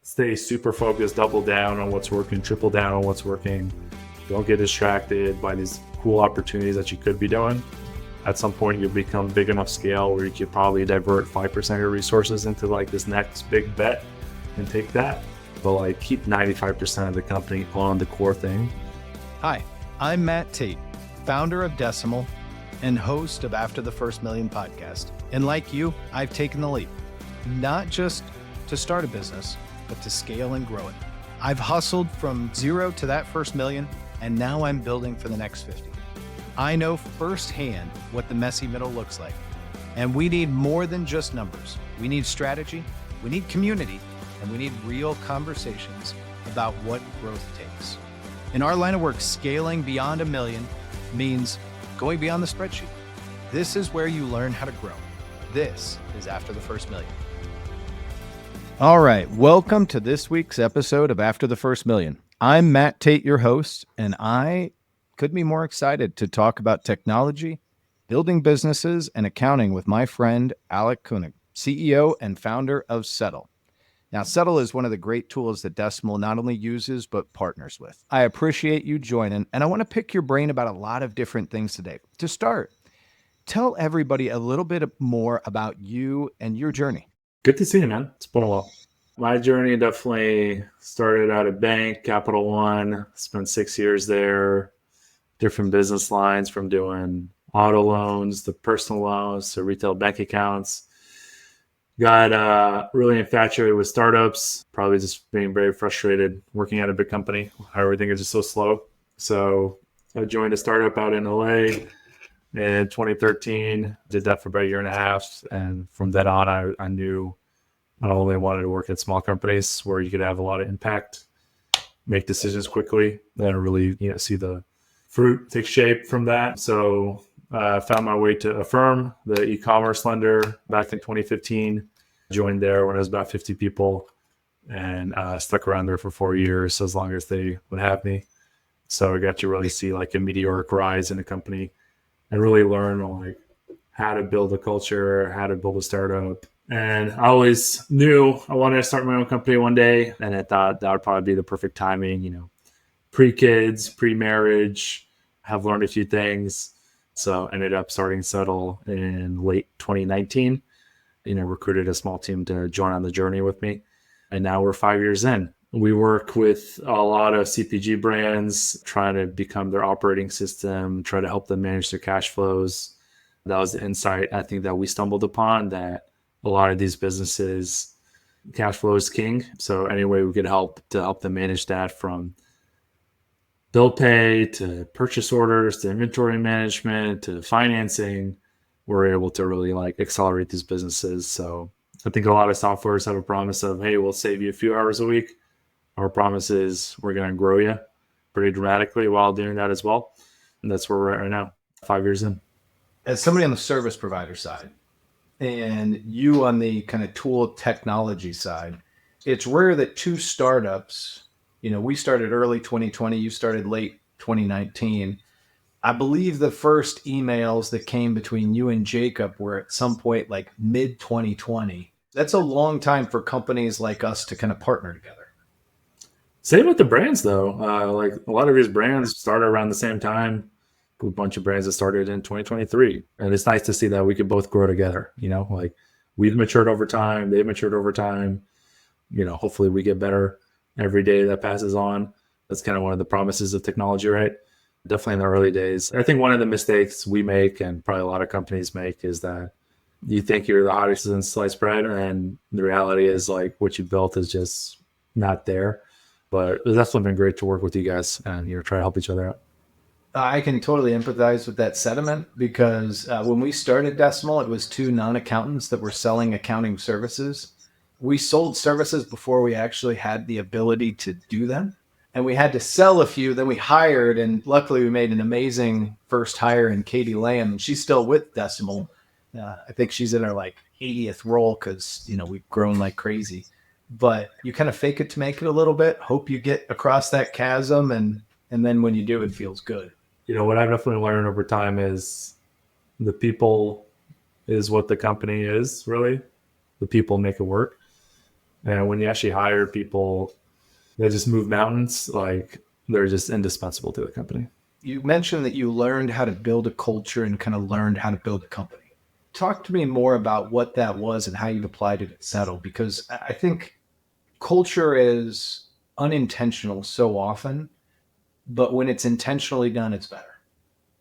Stay super focused, double down on what's working, triple down on what's working. Don't get distracted by these cool opportunities that you could be doing. At some point, you'll become big enough scale where you could probably divert 5% of your resources into like this next big bet and take that. But like keep 95% of the company on the core thing. Hi, I'm Matt Tate, founder of Decimal and host of After the First Million podcast. And like you, I've taken the leap, not just to start a business, but to scale and grow it. I've hustled from zero to that first million, and now I'm building for the next 50. I know firsthand what the messy middle looks like. And we need more than just numbers. We need strategy, we need community, and we need real conversations about what growth takes. In our line of work, scaling beyond a million means going beyond the spreadsheet. This is where you learn how to grow. This is After the First Million. All right, welcome to this week's episode of After the First Million. I'm Matt Tate, your host, and I couldn't be more excited to talk about technology, building businesses, and accounting with my friend Alek Koenig, CEO and founder of Settle. Now, Settle is one of the great tools that Decimal not only uses, but partners with. I appreciate you joining, and I want to pick your brain about a lot of different things today. To start, tell everybody a little bit more about you and your journey. Good to see you, man. It's been a while. My journey definitely started at a bank, Capital One. Spent 6 years there, different business lines from doing auto loans to personal loans to retail bank accounts. Got really infatuated with startups, probably just being very frustrated working at a big company, how everything is just so slow. So I joined a startup out in LA in 2013, did that for about a year and a half. And from then on, I knew I only wanted to work at small companies where you could have a lot of impact, make decisions quickly, and really see the fruit take shape from that. So I found my way to Affirm, the e-commerce lender, back in 2015. Joined there when it was about 50 people and stuck around there for 4 years, as long as they would have me. So I got to really see like a meteoric rise in the company and really learn like how to build a culture, how to build a startup. And I always knew I wanted to start my own company one day. And I thought that would probably be the perfect timing, pre-kids, pre-marriage, have learned a few things. So I ended up starting Settle in late 2019. Recruited a small team to join on the journey with me. And now we're 5 years in. We work with a lot of CPG brands, trying to become their operating system, try to help them manage their cash flows. That was the insight I think that we stumbled upon, that a lot of these businesses, cash flow is king. So any way we could help them manage that, from bill pay to purchase orders to inventory management to financing, we're able to really accelerate these businesses. So I think a lot of softwares have a promise of, hey, we'll save you a few hours a week. Our promise is we're going to grow you pretty dramatically while doing that as well. And that's where we're at right now, 5 years in. As somebody on the service provider side and you on the kind of tool technology side, it's rare that two startups, we started early 2020, you started late 2019. I believe the first emails that came between you and Jacob were at some point like mid 2020. That's a long time for companies like us to kind of partner together. Same with the brands, though. A lot of these brands started around the same time. A bunch of brands that started in 2023. And it's nice to see that we could both grow together. We've matured over time. They've matured over time. Hopefully we get better every day that passes on. That's kind of one of the promises of technology, right? Definitely in the early days. I think one of the mistakes we make, and probably a lot of companies make, is that you think you're the hottest in sliced bread, and the reality is what you built is just not there. But it's definitely been great to work with you guys and try to help each other out. I can totally empathize with that sentiment, because when we started Decimal, it was two non-accountants that were selling accounting services. We sold services before we actually had the ability to do them. And we had to sell a few, then we hired, and luckily we made an amazing first hire in Katie Lamb. She's still with Decimal. I think she's in her 80th role because, we've grown like crazy. But you kind of fake it to make it a little bit, hope you get across that chasm, and then when you do, it feels good. What I've definitely learned over time is the people is what the company is, really. The people make it work. And when you actually hire people that just move mountains, like they're just indispensable to the company. You mentioned that you learned how to build a culture and kind of learned how to build a company. Talk to me more about what that was and how you've applied it at Settle, because I think culture is unintentional so often, but when it's intentionally done, it's better.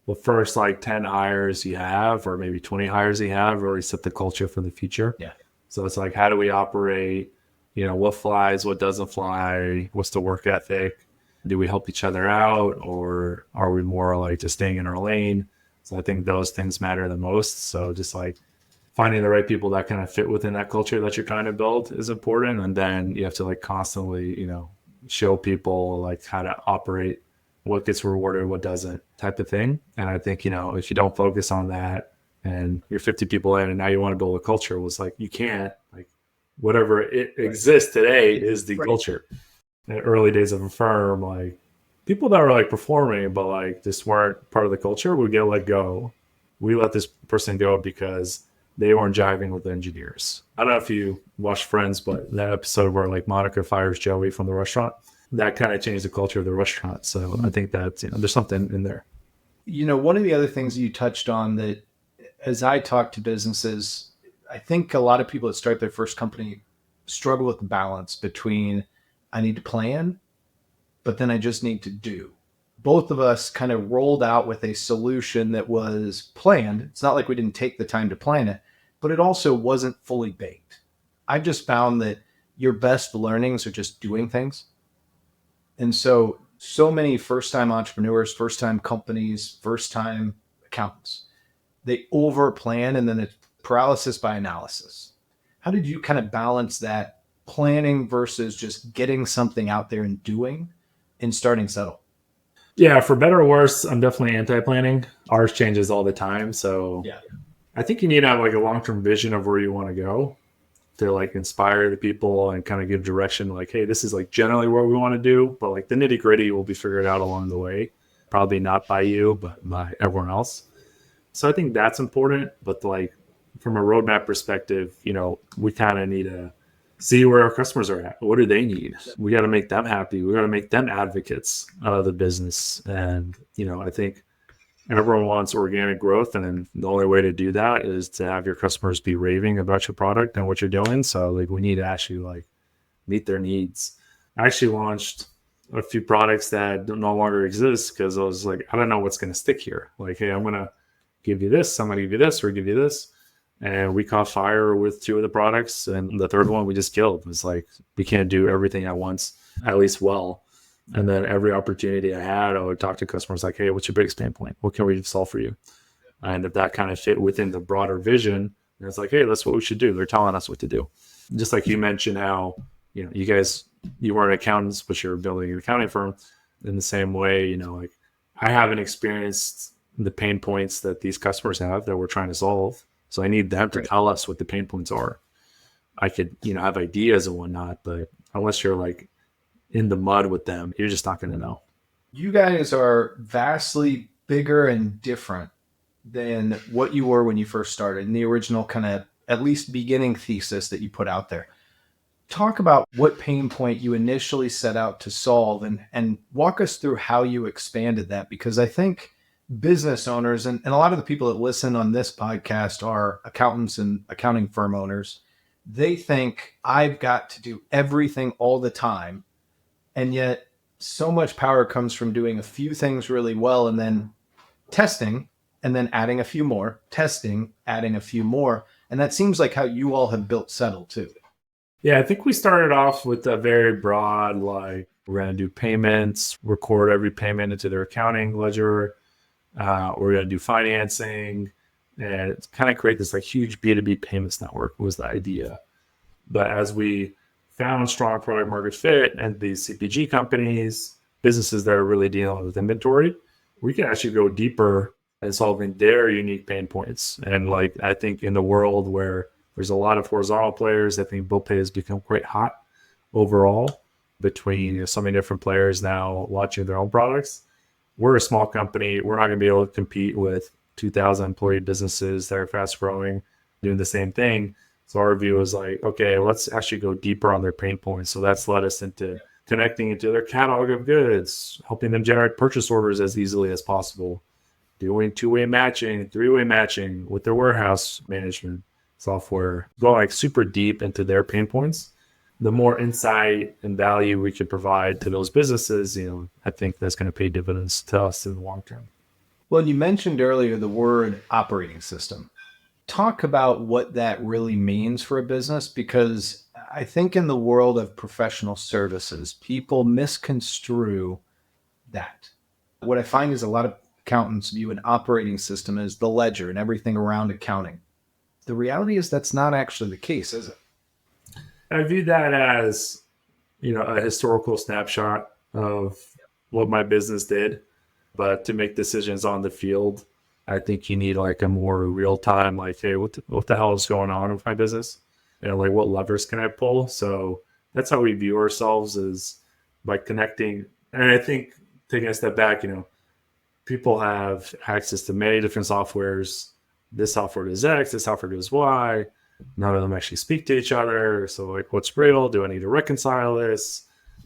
The first like 10 hires you have, or maybe 20 hires you have, really set the culture for the future. Yeah. So it's like, how do we operate? What flies, what doesn't fly? What's the work ethic? Do we help each other out, or are we more like just staying in our lane? So I think those things matter the most. So just like finding the right people that kind of fit within that culture that you're trying to build is important. And then you have to like constantly, show people like how to operate, what gets rewarded, what doesn't, type of thing. And I think, if you don't focus on that and you're 50 people in and now you want to build a culture, well, it's like, you can't, like, whatever it exists today is the culture. In the early days of Affirm, like people that were like performing, but like just weren't part of the culture would get let go. We let this person go because they weren't jiving with the engineers. I don't know if you watched Friends, but that episode where like Monica fires Joey from the restaurant, that kind of changed the culture of the restaurant. So I think that, there's something in there. One of the other things you touched on that as I talk to businesses, I think a lot of people that start their first company struggle with the balance between I need to plan, but then I just need to do. Both of us kind of rolled out with a solution that was planned. It's not like we didn't take the time to plan it, but it also wasn't fully baked. I've just found that your best learnings are just doing things. And so many first-time entrepreneurs, first-time companies, first-time accountants, they over-plan and then it's paralysis by analysis. How did you kind of balance that planning versus just getting something out there and doing and starting Settle? Yeah, for better or worse, I'm definitely anti-planning. Ours changes all the time. So Yeah. I think you need to have like a long-term vision of where you want to go to like inspire the people and kind of give direction. Like, hey, this is like generally what we want to do, but like the nitty gritty will be figured out along the way. Probably not by you, but by everyone else. So I think that's important. But like from a roadmap perspective, we kind of need to see where our customers are at. What do they need? We got to make them happy. We got to make them advocates of the business. And, I think everyone wants organic growth. And then the only way to do that is to have your customers be raving about your product and what you're doing. So like we need to actually like meet their needs. I actually launched a few products that no longer exist because I was like, I don't know what's going to stick here. Like, hey, I'm going to give you this. I'm going to give you this or give you this. And we caught fire with 2 of the products. And the third one we just killed. It was like, we can't do everything at once, at least well. And then every opportunity I had, I would talk to customers like, hey, what's your biggest pain point? What can we solve for you? And if that kind of fit within the broader vision, it's like, hey, that's what we should do. They're telling us what to do. Just like you mentioned how, you guys, you weren't accountants, but you're building an accounting firm. In the same way, like I haven't experienced the pain points that these customers have that we're trying to solve. So I need them to tell us what the pain points are. I could, have ideas and whatnot, but unless you're like in the mud with them, you're just not going to know. You guys are vastly bigger and different than what you were when you first started in the original kind of at least beginning thesis that you put out there. Talk about what pain point you initially set out to solve and walk us through how you expanded that, because I think business owners and a lot of the people that listen on this podcast are accountants and accounting firm owners. They think I've got to do everything all the time. And yet so much power comes from doing a few things really well and then testing and then adding a few more, testing, adding a few more. And that seems like how you all have built Settle too. Yeah, I think we started off with a very broad, like we're going to do payments, record every payment into their accounting ledger. We're going to do financing and kind of create this like huge B2B payments network was the idea. But as we found strong product market fit and these CPG companies, businesses that are really dealing with inventory, we can actually go deeper in solving their unique pain points. And like, I think in the world where there's a lot of horizontal players, I think bill pay has become quite hot overall between so many different players now launching their own products. We're a small company. We're not going to be able to compete with 2,000 employee businesses that are fast growing, doing the same thing. So our view is like, okay, let's actually go deeper on their pain points. So that's led us into connecting into their catalog of goods, helping them generate purchase orders as easily as possible, doing two-way matching, three-way matching with their warehouse management software, go like super deep into their pain points. The more insight and value we can provide to those businesses, I think that's going to pay dividends to us in the long term. Well, you mentioned earlier the word operating system. Talk about what that really means for a business, because I think in the world of professional services, people misconstrue that. What I find is a lot of accountants view an operating system as the ledger and everything around accounting. The reality is that's not actually the case, is it? I view that as, a historical snapshot of what my business did. But to make decisions on the field, I think you need like a more real time, like, hey, what the hell is going on with my business? Like what levers can I pull? So that's how we view ourselves, is by connecting. And I think taking a step back, people have access to many different softwares. This software does X, this software does Y. None of them actually speak to each other. So like, what's real? Do I need to reconcile this?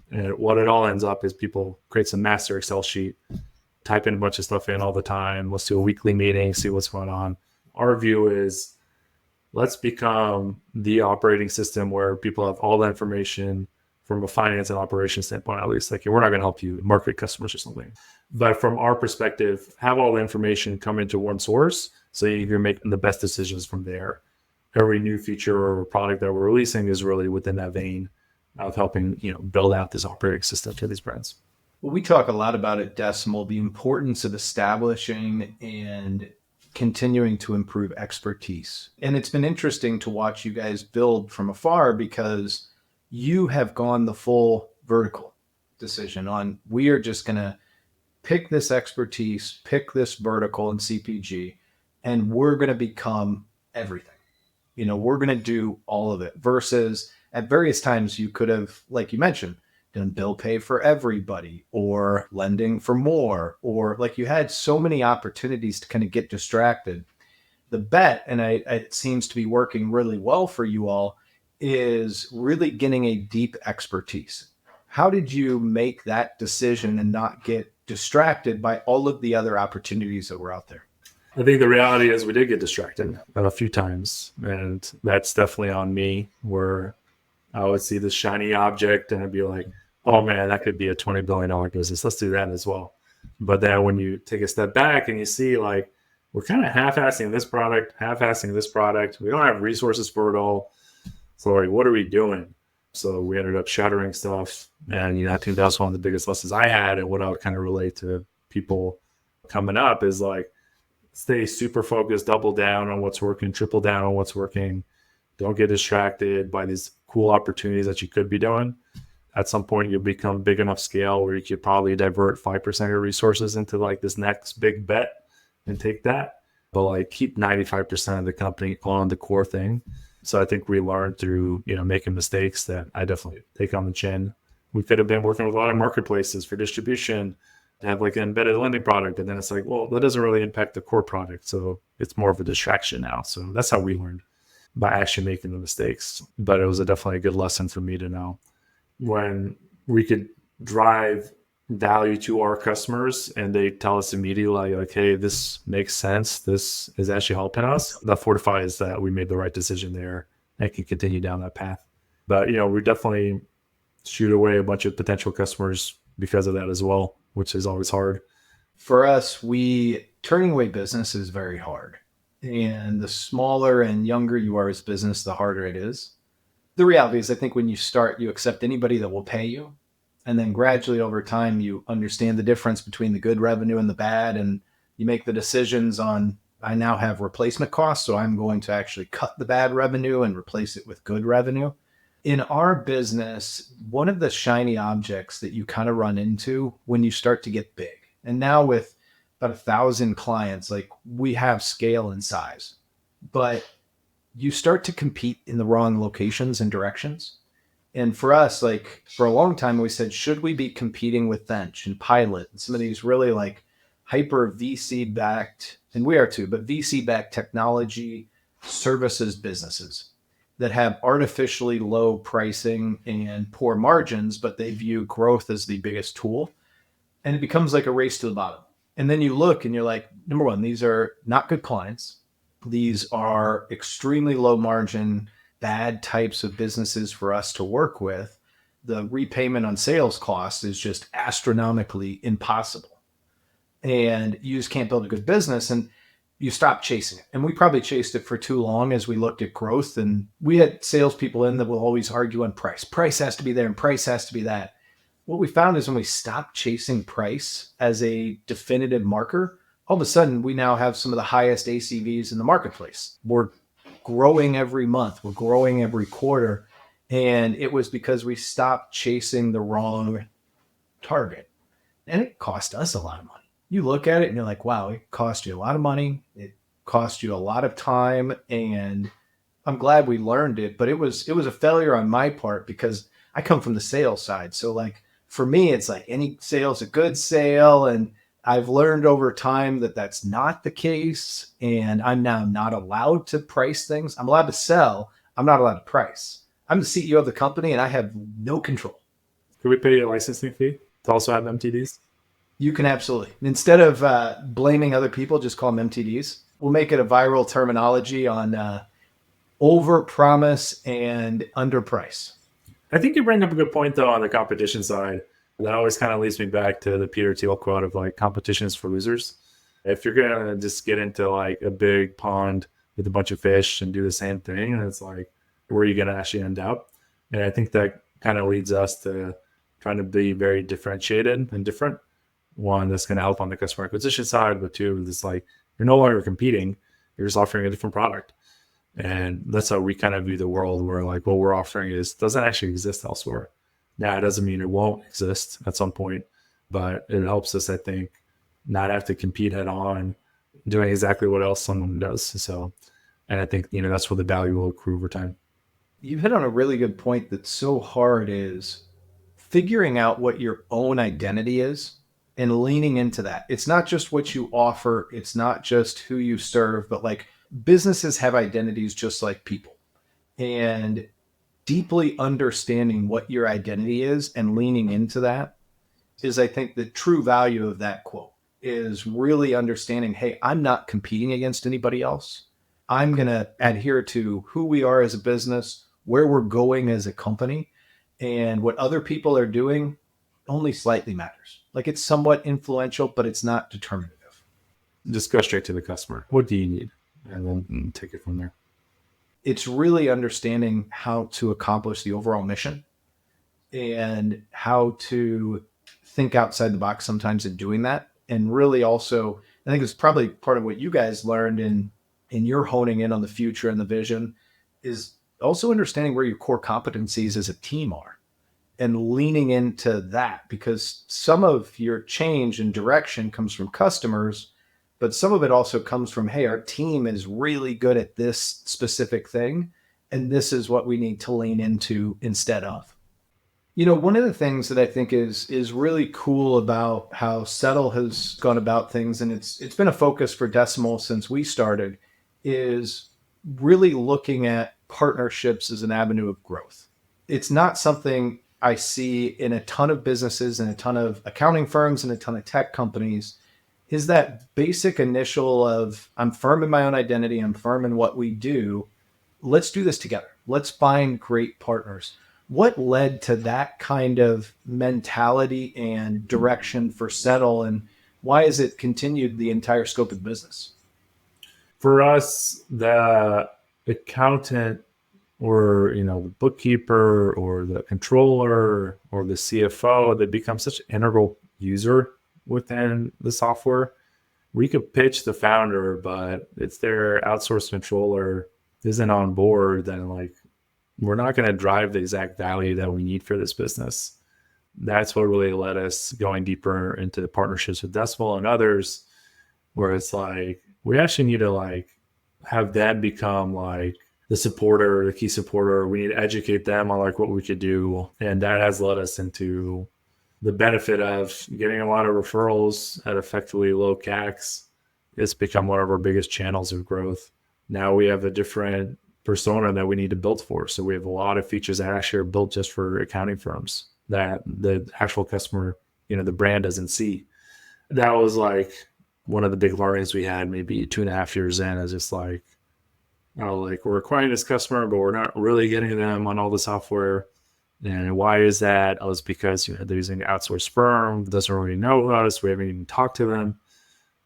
And what it all ends up is people create some master Excel sheet, type in a bunch of stuff in all the time. Let's do a weekly meeting, see what's going on. Our view is, let's become the operating system where people have all the information from a finance and operations standpoint, at least. Like, we're not going to help you market customers or something. But from our perspective, have all the information come into one source so you can make the best decisions from there. Every new feature or product that we're releasing is really within that vein of helping, build out this operating system to these brands. Well, we talk a lot about at Decimal, the importance of establishing and continuing to improve expertise. And it's been interesting to watch you guys build from afar, because you have gone the full vertical decision on, we are just going to pick this expertise, pick this vertical in CPG, and we're going to become everything. We're going to do all of it, versus at various times you could have, like you mentioned, done bill pay for everybody or lending for more, or like you had so many opportunities to kind of get distracted. The bet, and it seems to be working really well for you all, is really getting a deep expertise. How did you make that decision and not get distracted by all of the other opportunities that were out there? I think the reality is we did get distracted a few times, and that's definitely on me, where I would see this shiny object and I'd be like, oh man, that could be a $20 billion business. Let's do that as well. But then when you take a step back and you see, like, we're kind of half-assing this product. We don't have resources for it all. So like, what are we doing? So we ended up shattering stuff. And I think that's one of the biggest lessons I had, and what I would kind of relate to people coming up is like, stay super focused, double down on what's working, triple down on what's working. Don't get distracted by these cool opportunities that you could be doing. At some point, you'll become big enough scale where you could probably divert 5% of your resources into like this next big bet and take that. But like, keep 95% of the company on the core thing. So I think we learned through, making mistakes that I definitely take on the chin. We could have been working with a lot of marketplaces for distribution to have like an embedded lending product. And then it's like, well, that doesn't really impact the core product. So it's more of a distraction now. So that's how we learned, by actually making the mistakes. But it was definitely a good lesson for me to know, when we could drive value to our customers and they tell us immediately, like, hey, this makes sense, this is actually helping us, that fortifies that we made the right decision there and can continue down that path. But we definitely shoot away a bunch of potential customers because of that as well, which is always hard. For us, turning away business is very hard. And the smaller and younger you are as business, the harder it is. The reality is, I think when you start, you accept anybody that will pay you. And then gradually over time, you understand the difference between the good revenue and the bad. And you make the decisions on, I now have replacement costs, so I'm going to actually cut the bad revenue and replace it with good revenue. In our business, one of the shiny objects that you kind of run into when you start to get big, and now with about 1,000 clients, like, we have scale and size, but you start to compete in the wrong locations and directions. And for us, like, for a long time, we said, should we be competing with Bench and Pilot and some of these really like hyper VC backed, and we are too, but VC backed technology services businesses? that have artificially low pricing and poor margins, but they view growth as the biggest tool. And it becomes like a race to the bottom. And then you look and you're like, number one, these are not good clients. These are extremely low margin, bad types of businesses for us to work with. The repayment on sales costs is just astronomically impossible. And you just can't build a good business. And you stop chasing it. And we probably chased it for too long as we looked at growth. And we had salespeople in that will always argue on price. Price has to be there and price has to be that. What we found is when we stopped chasing price as a definitive marker, all of a sudden we now have some of the highest ACVs in the marketplace. We're growing every month. We're growing every quarter. And it was because we stopped chasing the wrong target. And it cost us a lot of money. You look at it and you're like, wow, it cost you a lot of money. It cost you a lot of time. And I'm glad we learned it, but it was a failure on my part because I come from the sales side. So like for me, it's like any sale's a good sale. And I've learned over time that that's not the case. And I'm now not allowed to price things. I'm allowed to sell. I'm not allowed to price. I'm the CEO of the company and I have no control. Could we pay a licensing fee to also have MTDs? You can absolutely. Instead of blaming other people, just call them MTDs. We'll make it a viral terminology on over-promise and under-price. I think you bring up a good point, though, on the competition side. That always kind of leads me back to the Peter Thiel quote of like, competition is for losers. If you're going to just get into like a big pond with a bunch of fish and do the same thing, and it's like, where are you going to actually end up? And I think that kind of leads us to trying to be very differentiated and different. One, that's going to help on the customer acquisition side, but two, it's like you're no longer competing, you're just offering a different product. And that's how we kind of view the world, where like what we're offering doesn't actually exist elsewhere. Now, it doesn't mean it won't exist at some point, but it helps us, I think, not have to compete head on doing exactly what else someone does. So, and I think, that's where the value will accrue over time. You've hit on a really good point that's so hard is figuring out what your own identity is and leaning into that. It's not just what you offer. It's not just who you serve, but like businesses have identities just like people. And deeply understanding what your identity is and leaning into that is, I think, the true value of that quote is really understanding, hey, I'm not competing against anybody else. I'm going to adhere to who we are as a business, where we're going as a company, and what other people are doing only slightly matters. Like it's somewhat influential, but it's not determinative. Just go straight to the customer. What do you need? And then take it from there. It's really understanding how to accomplish the overall mission and how to think outside the box sometimes in doing that. And really also, I think it's probably part of what you guys learned in your honing in on the future and the vision is also understanding where your core competencies as a team are and leaning into that, because some of your change and direction comes from customers, but some of it also comes from, hey, our team is really good at this specific thing, and this is what we need to lean into instead of. One of the things that I think is really cool about how Settle has gone about things, and it's been a focus for Decimal since we started, is really looking at partnerships as an avenue of growth. It's not something I see in a ton of businesses and a ton of accounting firms and a ton of tech companies, is that basic initial of I'm firm in my own identity, I'm firm in what we do. Let's do this together. Let's find great partners. What led to that kind of mentality and direction for Settle, and why has it continued the entire scope of the business? For us, the accountant or the bookkeeper or the controller or the CFO, they become such an integral user within the software. We could pitch the founder, but if their outsourced controller isn't on board, then like we're not going to drive the exact value that we need for this business. That's what really led us going deeper into the partnerships with Decimal and others, where it's like we actually need to like have them become like the supporter, the key supporter. We need to educate them on like what we could do. And that has led us into the benefit of getting a lot of referrals at effectively low CACs. It's become one of our biggest channels of growth. Now we have a different persona that we need to build for. So we have a lot of features that actually are built just for accounting firms that the actual customer, the brand doesn't see. That was like one of the big learnings we had maybe 2.5 years in. Is just like, like we're acquiring this customer, but we're not really getting them on all the software. And why is that? Oh, it's because they're using an outsourced firm, doesn't really know us. We haven't even talked to them.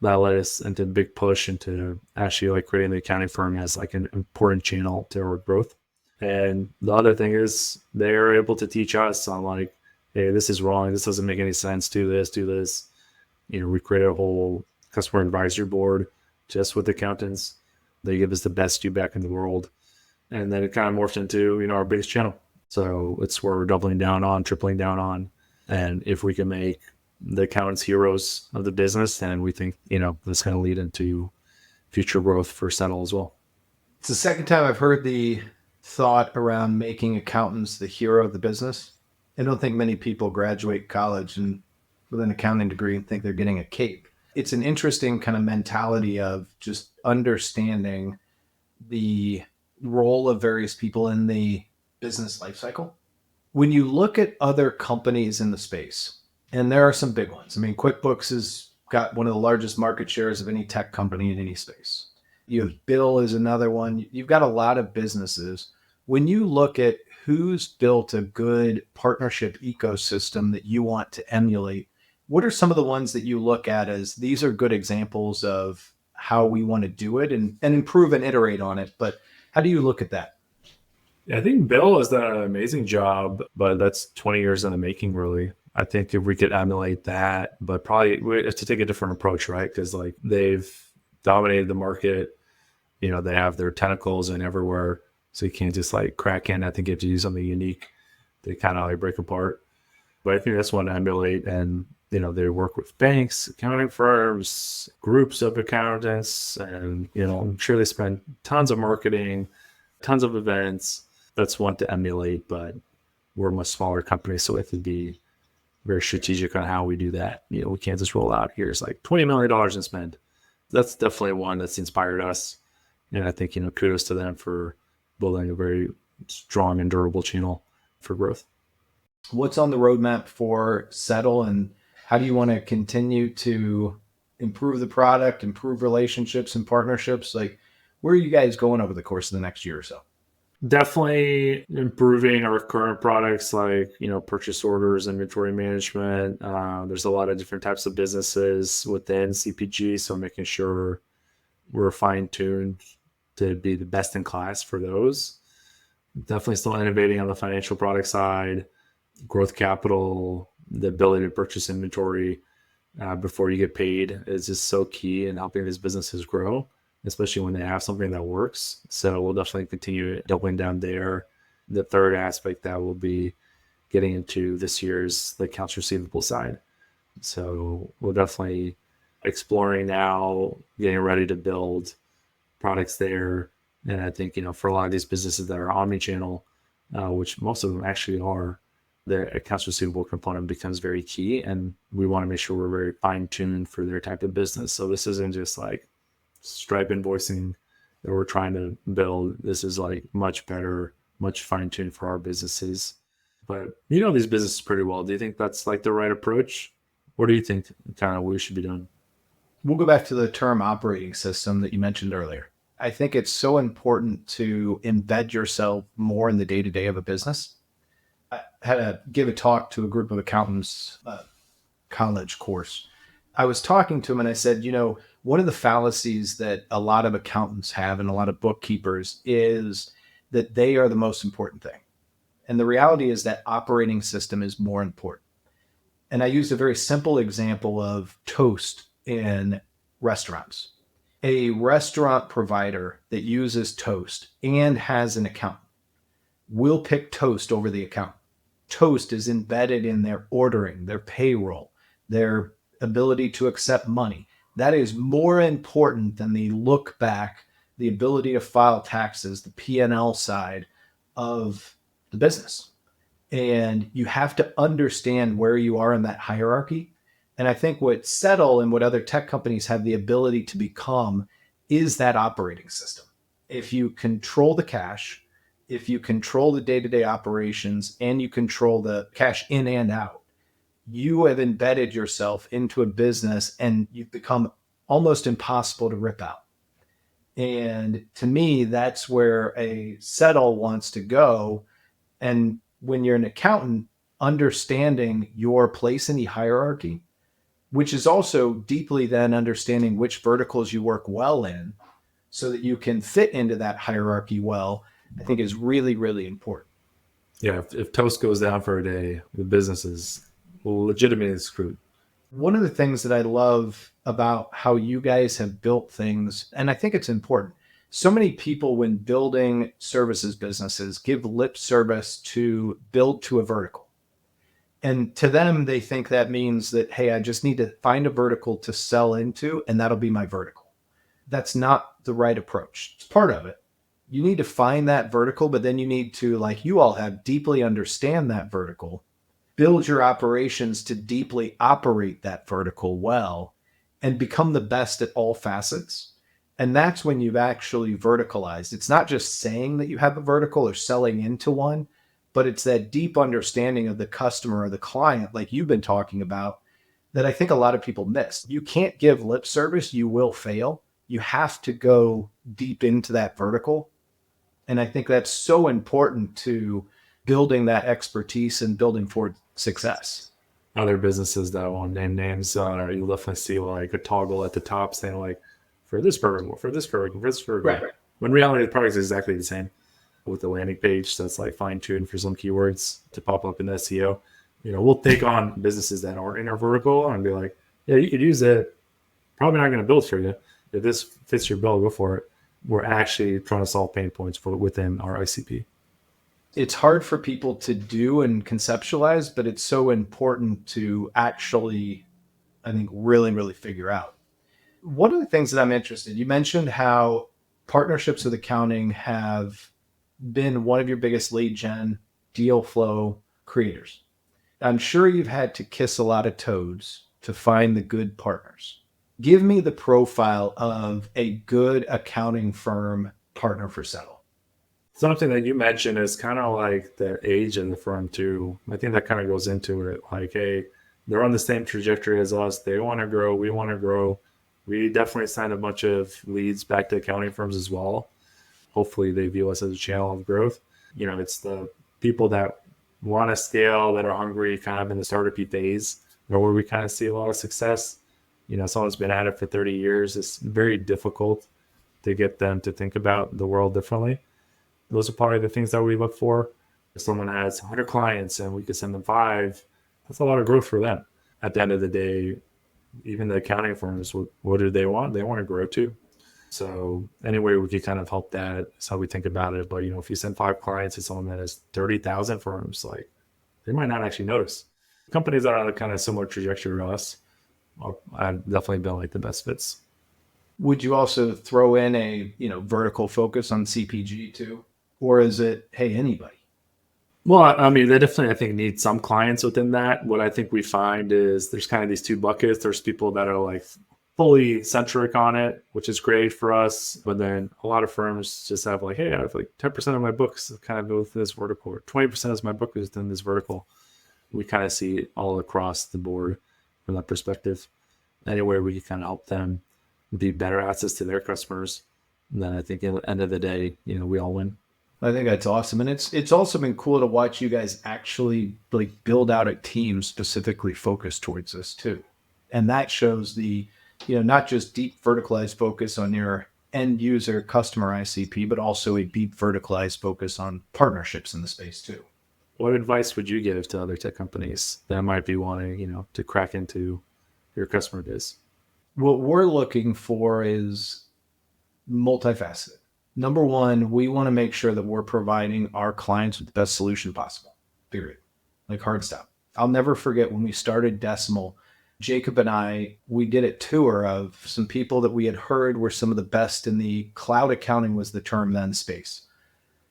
That led us into a big push into actually like creating the accounting firm as like an important channel to our growth. And the other thing is they're able to teach us on like, hey, this is wrong. This doesn't make any sense. Do this, do this. We created a whole customer advisory board just with accountants. They give us the best feedback in the world. And then it kind of morphed into, our biggest channel. So it's where we're doubling down on, tripling down on. And if we can make the accountants heroes of the business, then we think, that's going to lead into future growth for Settle as well. It's the second time I've heard the thought around making accountants the hero of the business. I don't think many people graduate college and with an accounting degree and think they're getting a cape. It's an interesting kind of mentality of just understanding the role of various people in the business lifecycle. When you look at other companies in the space, and there are some big ones. I mean, QuickBooks has got one of the largest market shares of any tech company in any space. You have Bill is another one. You've got a lot of businesses. When you look at who's built a good partnership ecosystem that you want to emulate, what are some of the ones that you look at as these are good examples of how we want to do it and improve and iterate on it? But how do you look at that? I think Bill has done an amazing job, but that's 20 years in the making, really. I think if we could emulate that, but probably we have to take a different approach, right? Because like they've dominated the market, they have their tentacles in everywhere. So you can't just like crack in. I think you have to do something unique to kind of like break apart. But I think that's one to emulate. And, they work with banks, accounting firms, groups of accountants, and, I'm sure they spend tons of marketing, tons of events. That's one to emulate, but we're a much smaller company. So we have to be very strategic on how we do that. We can't just roll out, here's like $20 million in spend. That's definitely one that's inspired us. And I think, kudos to them for building a very strong and durable channel for growth. What's on the roadmap for Settle, and how do you want to continue to improve the product, improve relationships and partnerships? Like, where are you guys going over the course of the next year or so? Definitely improving our current products like, purchase orders, inventory management. There's a lot of different types of businesses within CPG. So making sure we're fine-tuned to be the best in class for those. Definitely still innovating on the financial product side, growth capital, the ability to purchase inventory before you get paid is just so key in helping these businesses grow, especially when they have something that works. So we'll definitely continue doubling down there. The third aspect that will be getting into this year's the accounts receivable side. So we're definitely exploring now, getting ready to build products there. And I think, for a lot of these businesses that are omni-channel, which most of them actually are, the accounts receivable component becomes very key. And we want to make sure we're very fine-tuned for their type of business. So this isn't just like Stripe invoicing that we're trying to build. This is like much better, much fine-tuned for our businesses. But these businesses pretty well. Do you think that's like the right approach? What do you think kind of we should be doing? We'll go back to the term operating system that you mentioned earlier. I think it's so important to embed yourself more in the day-to-day of a business. I had to give a talk to a group of accountants, college course. I was talking to them and I said, one of the fallacies that a lot of accountants have and a lot of bookkeepers is that they are the most important thing. And the reality is that operating system is more important. And I used a very simple example of toast in restaurants. A restaurant provider that uses Toast and has an account will pick Toast over the account. Toast is embedded in their ordering, their payroll, their ability to accept money. That is more important than the look back, the ability to file taxes, the P&L side of the business. And you have to understand where you are in that hierarchy. And I think what Settle and what other tech companies have the ability to become is that operating system. if you control the cash, if you control the day-to-day operations, and you control the cash in and out, you have embedded yourself into a business and you've become almost impossible to rip out. And to me, that's where a settle wants to go. And when you're an accountant, understanding your place in the hierarchy, which is also deeply then understanding which verticals you work well in so that you can fit into that hierarchy well, I think is really, really important. Yeah, if toast goes down for a day, the business is legitimately screwed. One of the things that I love about how you guys have built things, and I think it's important, so many people when building services businesses give lip service to build to a vertical. And to them, they think that means that, hey, I just need to find a vertical to sell into, and that'll be my vertical. That's not the right approach. It's part of it. You need to find that vertical, but then you need to, like you all have, deeply understand that vertical, build your operations to deeply operate that vertical well, and become the best at all facets. And that's when you've actually verticalized. It's not just saying that you have a vertical or selling into one, but it's that deep understanding of the customer or the client, like you've been talking about, that I think a lot of people miss. You can't give lip service, you will fail. You have to go deep into that vertical. And I think that's so important to building that expertise and building for success. Other businesses that won't name names, you definitely see like a toggle at the top saying like, for this vertical, for this vertical, for this vertical. Right. When in reality, the product is exactly the same with the landing page. So it's like fine-tuned for some keywords to pop up in the SEO. We'll take on businesses that aren't in our vertical and be like, yeah, you could use it. Probably not going to build for you. If this fits your bill, go for it. We're actually trying to solve pain points within our ICP. It's hard for people to do and conceptualize, but it's so important to actually, I think, really, really figure out. One of the things that I'm interested in, you mentioned how partnerships with accounting have been one of your biggest lead gen, deal flow creators. I'm sure you've had to kiss a lot of toads to find the good partners. Give me the profile of a good accounting firm partner for Settle. Something that you mentioned is kind of like the age of the firm too. I think that kind of goes into it. Like, hey, they're on the same trajectory as us. They want to grow. We want to grow. We definitely signed a bunch of leads back to accounting firms as well. Hopefully they view us as a channel of growth. It's the people that want to scale, that are hungry kind of in the startup phase, where we kind of see a lot of success. Someone's been at it for 30 years. It's very difficult to get them to think about the world differently. Those are probably the things that we look for. If someone has 100 clients and we could send them 5, that's a lot of growth for them. At the end of the day, even the accounting firms, what do they want? They want to grow too. So anyway, we can kind of help that. That's how we think about it. But, if you send 5 clients to someone that has 30,000 firms, like they might not actually notice. Companies that are on a kind of similar trajectory to us, I've definitely been like the best fits. Would you also throw in a, vertical focus on CPG too? Or is it, hey, anybody? Well, I mean, they definitely, I think, need some clients within that. What I think we find is there's kind of these 2 buckets. There's people that are like fully centric on it, which is great for us. But then a lot of firms just have like, hey, I have like 10% of my books kind of within this vertical, or 20% of my book is within this vertical. We kind of see it all across the board from that perspective. Anywhere we can kind of help them be better access to their customers, and then I think at the end of the day, we all win. I think that's awesome. And it's also been cool to watch you guys actually like build out a team specifically focused towards this too. And that shows the, not just deep verticalized focus on your end user customer ICP, but also a deep verticalized focus on partnerships in the space too. What advice would you give to other tech companies that might be wanting, to crack into your customer base? What we're looking for is multifaceted. Number one, we want to make sure that we're providing our clients with the best solution possible, period. Like hard stop. I'll never forget when we started Decimal, Jacob and I, we did a tour of some people that we had heard were some of the best in the cloud accounting was the term then space.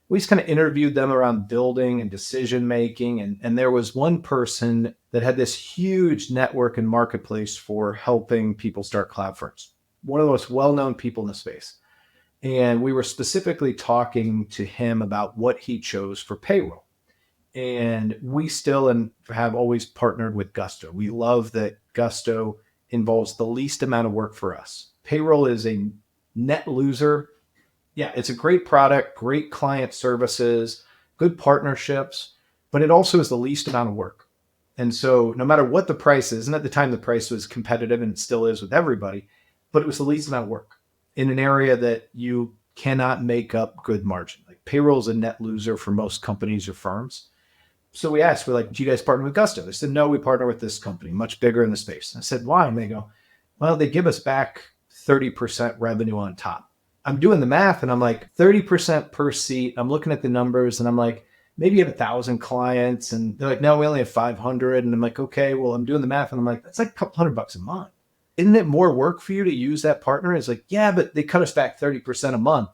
We just kind of interviewed them around building and decision making. And there was one person that had this huge network and marketplace for helping people start cloud firms. One of the most well-known people in the space. And we were specifically talking to him about what he chose for payroll. And we still and have always partnered with Gusto. We love that Gusto involves the least amount of work for us. Payroll is a net loser. Yeah, it's a great product, great client services, good partnerships, but it also is the least amount of work. And so no matter what the price is, and at the time the price was competitive and it still is with everybody, but it was the least amount of work in an area that you cannot make up good margin. Like payroll is a net loser for most companies or firms. So we asked, we're like, do you guys partner with Gusto? They said, no, we partner with this company, much bigger in the space. And I said, why? And they go, well, they give us back 30% revenue on top. I'm doing the math and I'm like 30% per seat. I'm looking at the numbers and I'm like, maybe you have 1,000 clients. And they're like, no, we only have 500. And I'm like, okay, well, I'm doing the math. And I'm like, that's like a couple $100 a month. Isn't it more work for you to use that partner? It's like, yeah, but they cut us back 30% a month.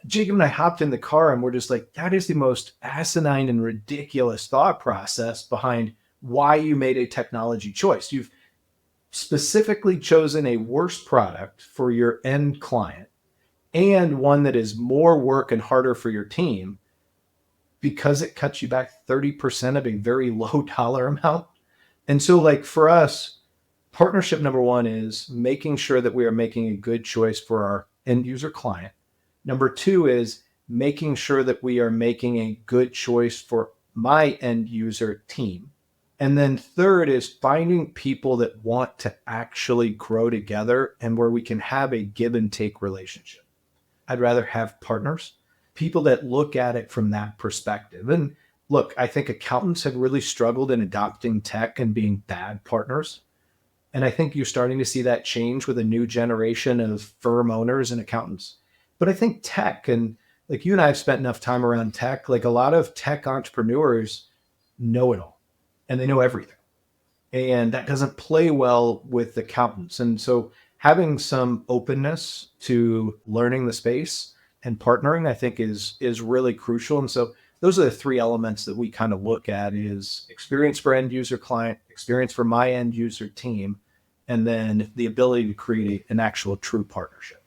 Jacob and I hopped in the car and we're just like, that is the most asinine and ridiculous thought process behind why you made a technology choice. You've specifically chosen a worse product for your end client and one that is more work and harder for your team because it cuts you back 30% of a very low dollar amount. And so like for us, partnership number one is making sure that we are making a good choice for our end user client. Number two is making sure that we are making a good choice for my end user team. And then third is finding people that want to actually grow together and where we can have a give and take relationship. I'd rather have partners, people that look at it from that perspective. And look, I think accountants have really struggled in adopting tech and being bad partners. And I think you're starting to see that change with a new generation of firm owners and accountants. But I think tech, and like you and I have spent enough time around tech, like a lot of tech entrepreneurs know it all and they know everything. And that doesn't play well with accountants. And so having some openness to learning the space and partnering, I think is really crucial. And so those are the three elements that we kind of look at is experience for end user client, experience for my end user team, and then the ability to create an actual true partnership.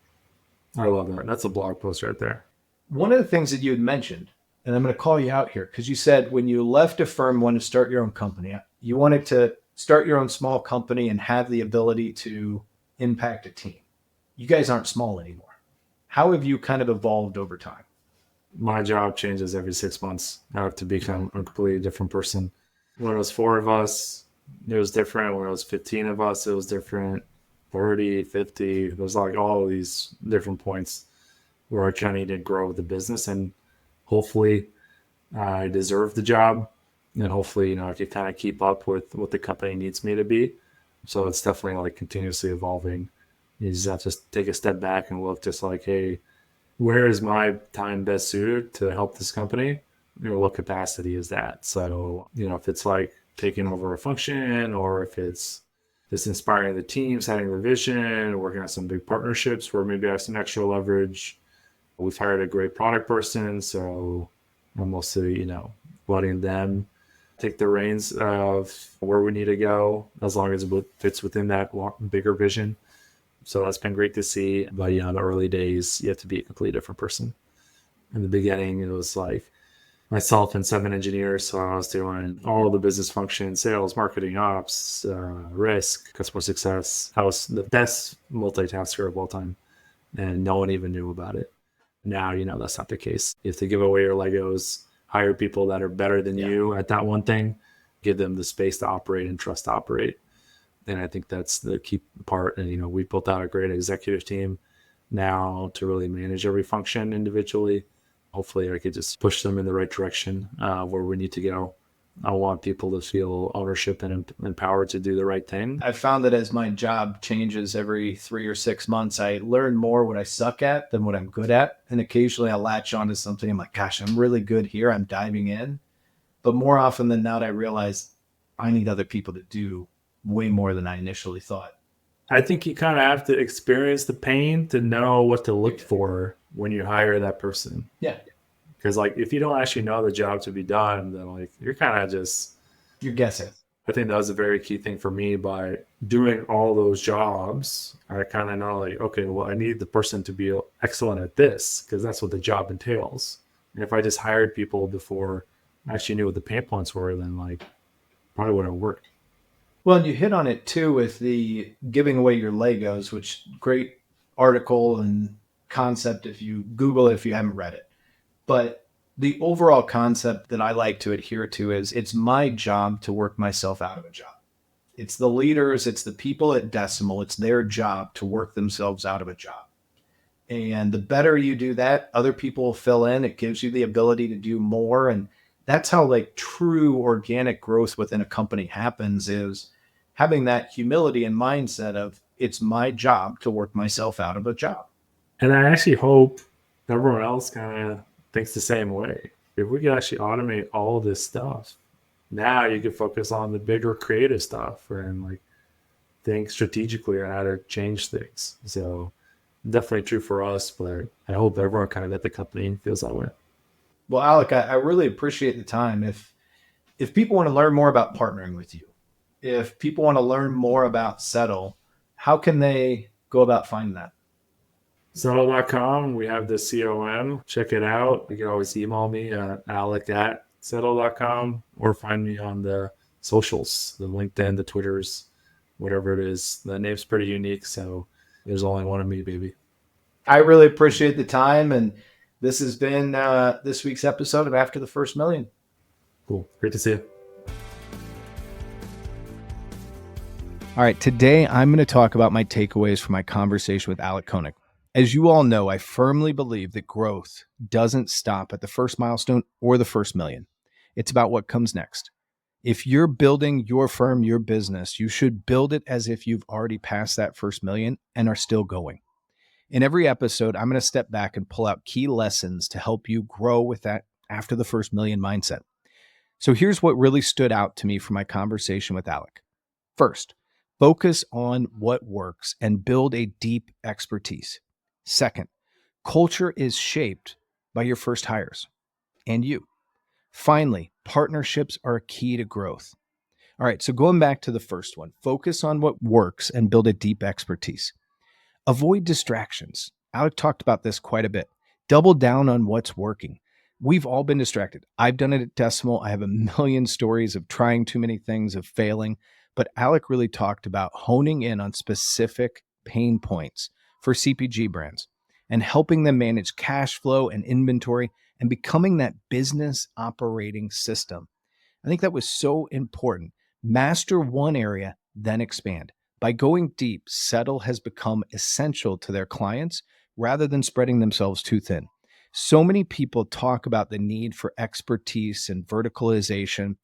I love that. That's a blog post right there. One of the things that you had mentioned, and I'm going to call you out here, because you said when you left a firm, wanted to start your own company, you wanted to start your own small company and have the ability to impact a team. You guys aren't small anymore. How have you kind of evolved over time? My job changes every 6 months. I have to become a completely different person. When it was 4 of us, it was different. When it was 15 of us, it was different. 30, 50, there's like all of these different points where I kind of need to grow the business, and hopefully I deserve the job, and hopefully, I can kind of keep up with what the company needs me to be. So it's definitely like continuously evolving. You just have to take a step back and look just like, hey, where is my time best suited to help this company? What capacity is that? So, if it's like taking over a function, or if it's just inspiring the team, setting the vision, working on some big partnerships where maybe I have some extra leverage. We've hired a great product person, so I'm mostly, letting them take the reins of where we need to go, as long as it fits within that bigger vision. So that's been great to see. But, in the early days, you have to be a completely different person. In the beginning, it was like myself and 7 engineers. So I was doing all of the business functions, sales, marketing, ops, risk, customer success. I was the best multitasker of all time, and no one even knew about it. Now, that's not the case. You have to give away your Legos, hire people that are better than you at that one thing, give them the space to operate and trust to operate. And I think that's the key part. And, we built out a great executive team now to really manage every function individually. Hopefully I could just push them in the right direction where we need to go. I want people to feel ownership and empowered to do the right thing. I've found that as my job changes every 3 or 6 months, I learn more what I suck at than what I'm good at. And occasionally I latch onto something. I'm like, gosh, I'm really good here. I'm diving in. But more often than not, I realize I need other people to do way more than I initially thought. I think you kind of have to experience the pain to know what to look for when you hire that person. Yeah. Because if you don't actually know the job to be done, then you're kind of just... You're guessing. I think that was a very key thing for me. By doing all those jobs, I kind of know, like, okay, well, I need the person to be excellent at this because that's what the job entails. And if I just hired people before I actually knew what the pain points were, then like probably wouldn't work. Well, and you hit on it too with the giving away your Legos, which great article and concept if you Google it if you haven't read it. But the overall concept that I like to adhere to is it's my job to work myself out of a job. It's the leaders, it's the people at Decimal, it's their job to work themselves out of a job. And the better you do that, other people will fill in. It gives you the ability to do more. And that's how like true organic growth within a company happens, is having that humility and mindset of it's my job to work myself out of a job. And I actually hope everyone else kind of thinks the same way. If we could actually automate all this stuff, now you can focus on the bigger creative stuff and like think strategically on how to change things. So definitely true for us, but I hope everyone kind of at the company feels that way. Well, Alec, I really appreciate the time. If people want to learn more about partnering with you, if people want to learn more about Settle, how can they go about finding that? Settle.com. We have the COM. Check it out. You can always email me at alec@settle.com or find me on the socials, the LinkedIn, the Twitters, whatever it is. The name's pretty unique, so there's only one of me, baby. I really appreciate the time. And this has been this week's episode of After the First Million. Cool. Great to see you. All right, today I'm going to talk about my takeaways from my conversation with Alek Koenig. As you all know, I firmly believe that growth doesn't stop at the first milestone or the first million. It's about what comes next. If you're building your firm, your business, you should build it as if you've already passed that first million and are still going. In every episode, I'm going to step back and pull out key lessons to help you grow with that after the first million mindset. So here's what really stood out to me from my conversation with Alek. First, focus on what works and build a deep expertise. Second, culture is shaped by your first hires and you. Finally, partnerships are a key to growth. All right, so going back to the first one, focus on what works and build a deep expertise. Avoid distractions. Alek talked about this quite a bit. Double down on what's working. We've all been distracted. I've done it at Decimal. I have a million stories of trying too many things, of failing. But Alek really talked about honing in on specific pain points for CPG brands and helping them manage cash flow and inventory and becoming that business operating system. I think that was so important. Master one area, then expand. By going deep, Settle has become essential to their clients rather than spreading themselves too thin. So many people talk about the need for expertise and verticalization,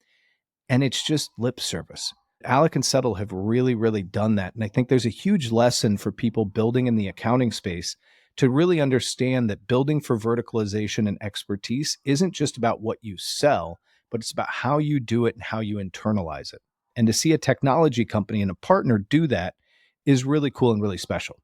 and it's just lip service. Alek and Settle have really, really done that. And I think there's a huge lesson for people building in the accounting space to really understand that building for verticalization and expertise isn't just about what you sell, but it's about how you do it and how you internalize it. And to see a technology company and a partner do that is really cool and really special.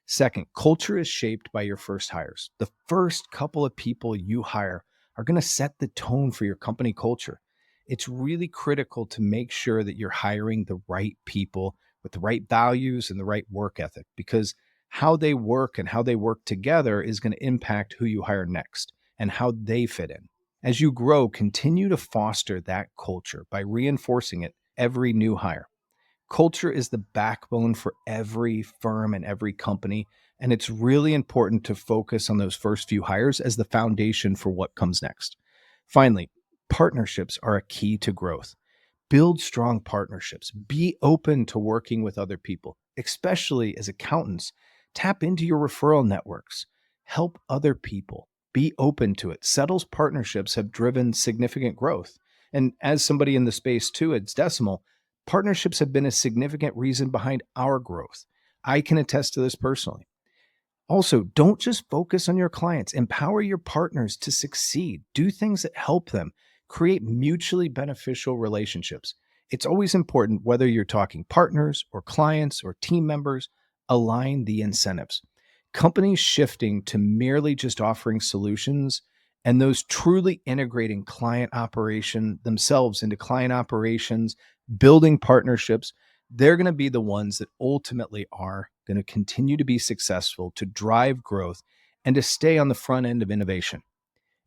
Second, culture is shaped by your first hires. The first couple of people you hire are going to set the tone for your company culture. It's really critical to make sure that you're hiring the right people with the right values and the right work ethic, because how they work and how they work together is going to impact who you hire next and how they fit in. As you grow, continue to foster that culture by reinforcing it every new hire. Culture is the backbone for every firm and every company, and it's really important to focus on those first few hires as the foundation for what comes next. Finally, partnerships are a key to growth. Build strong partnerships. Be open to working with other people, especially as accountants. Tap into your referral networks. Help other people. Be open to it. Settle's partnerships have driven significant growth. And as somebody in the space too, it's Decimal, partnerships have been a significant reason behind our growth. I can attest to this personally. Also, don't just focus on your clients. Empower your partners to succeed. Do things that help them. Create mutually beneficial relationships. It's always important, whether you're talking partners or clients or team members, align the incentives. Companies shifting to merely just offering solutions And those truly integrating client operation themselves into client operations, building partnerships, they're going to be the ones that ultimately are going to continue to be successful, to drive growth, and to stay on the front end of innovation.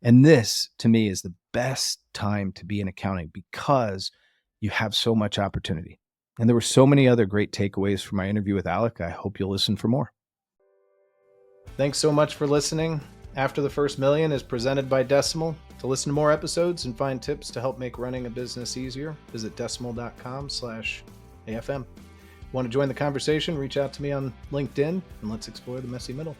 And this, to me, is the best time to be in accounting because you have so much opportunity. And there were so many other great takeaways from my interview with Alek. I hope you'll listen for more. Thanks so much for listening. After the First Million is presented by Decimal. To listen to more episodes and find tips to help make running a business easier, visit decimal.com/AFM. Want to join the conversation? Reach out to me on LinkedIn and let's explore the messy middle.